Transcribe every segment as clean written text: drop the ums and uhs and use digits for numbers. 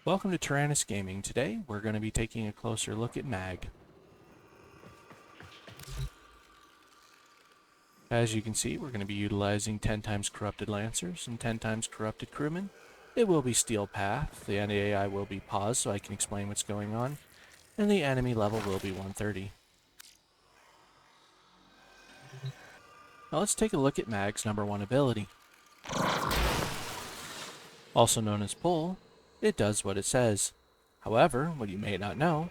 Welcome to Tyrannus Gaming. Today we're going to be taking a closer look at Mag. As you can see, we're going to be utilizing 10 times Corrupted Lancers and 10 times Corrupted Crewmen. It will be Steel Path, the NAI will be paused so I can explain what's going on, and the enemy level will be 130. Now let's take a look at Mag's number 1 ability. Also known as Pull, it does what it says. However, what you may not know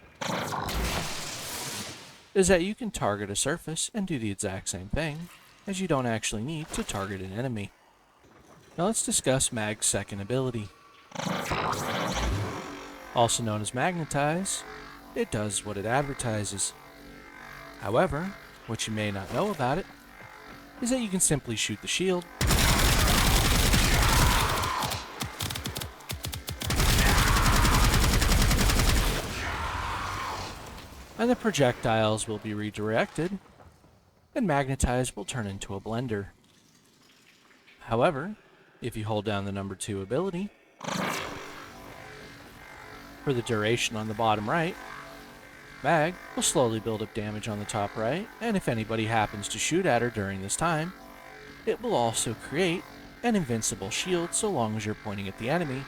is that you can target a surface and do the exact same thing, as you don't actually need to target an enemy. Now let's discuss Mag's second ability. Also known as Magnetize, it does what it advertises. However, what you may not know about it is that you can simply shoot the shield, and the projectiles will be redirected, and Magnetize will turn into a blender. However, if you hold down the number 2 ability, for the duration on the bottom right, Mag will slowly build up damage on the top right, and if anybody happens to shoot at her during this time, it will also create an invincible shield so long as you're pointing at the enemy,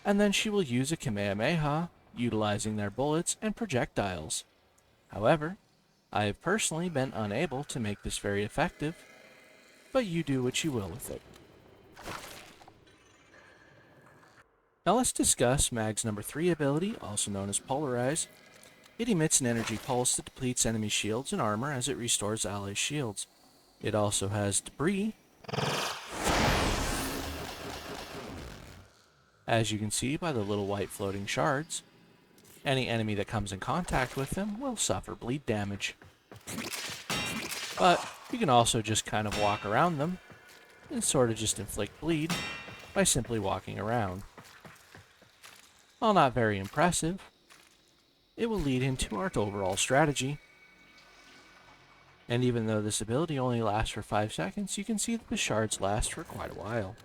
and then she will use a Kamehameha, utilizing their bullets and projectiles. However, I have personally been unable to make this very effective, but you do what you will with it. Now let's discuss Mag's number 3 ability, also known as Polarize. It emits an energy pulse that depletes enemy shields and armor as it restores ally shields. It also has debris. As you can see by the little white floating shards, any enemy that comes in contact with them will suffer bleed damage. But you can also just kind of walk around them and sort of just inflict bleed by simply walking around. While not very impressive, it will lead into our overall strategy. And even though this ability only lasts for 5 seconds, you can see that the shards last for quite a while.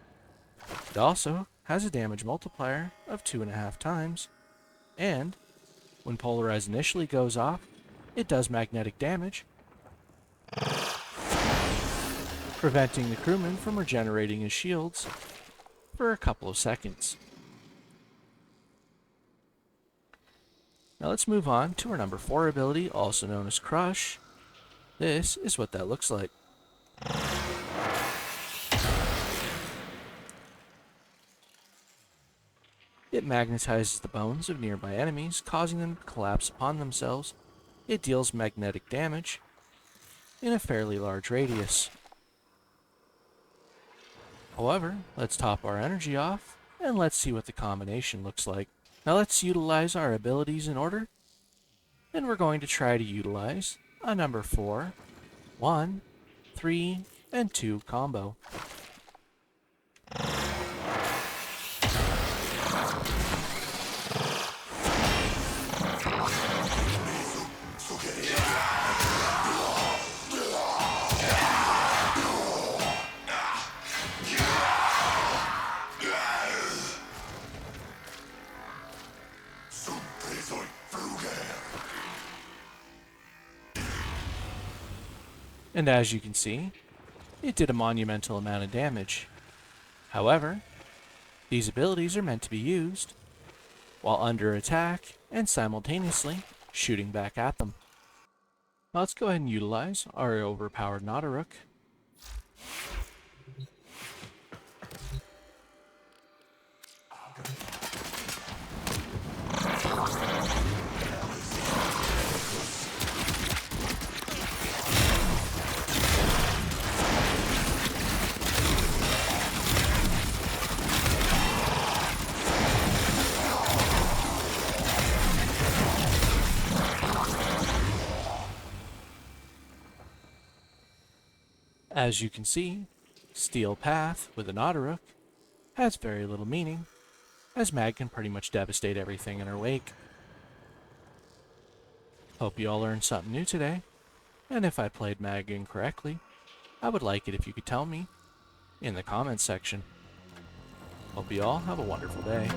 It also has a damage multiplier of 2.5 times, and when Polarize initially goes off, it does magnetic damage, preventing the crewman from regenerating his shields for a couple of seconds. Now let's move on to our number 4 ability, also known as Crush. This is what that looks like. It magnetizes the bones of nearby enemies, causing them to collapse upon themselves. It deals magnetic damage in a fairly large radius. However, let's top our energy off, and let's see what the combination looks like. Now let's utilize our abilities in order, and we're going to try to utilize a number 4, 1, 3, and 2 combo. And as you can see, it did a monumental amount of damage. However, these abilities are meant to be used while under attack and simultaneously shooting back at them. Now let's go ahead and utilize our overpowered Naughtarook. As you can see, Steel Path with an Naughtarook has very little meaning, as Mag can pretty much devastate everything in her wake. Hope you all learned something new today, and if I played Mag incorrectly, I would like it if you could tell me in the comments section. Hope you all have a wonderful day.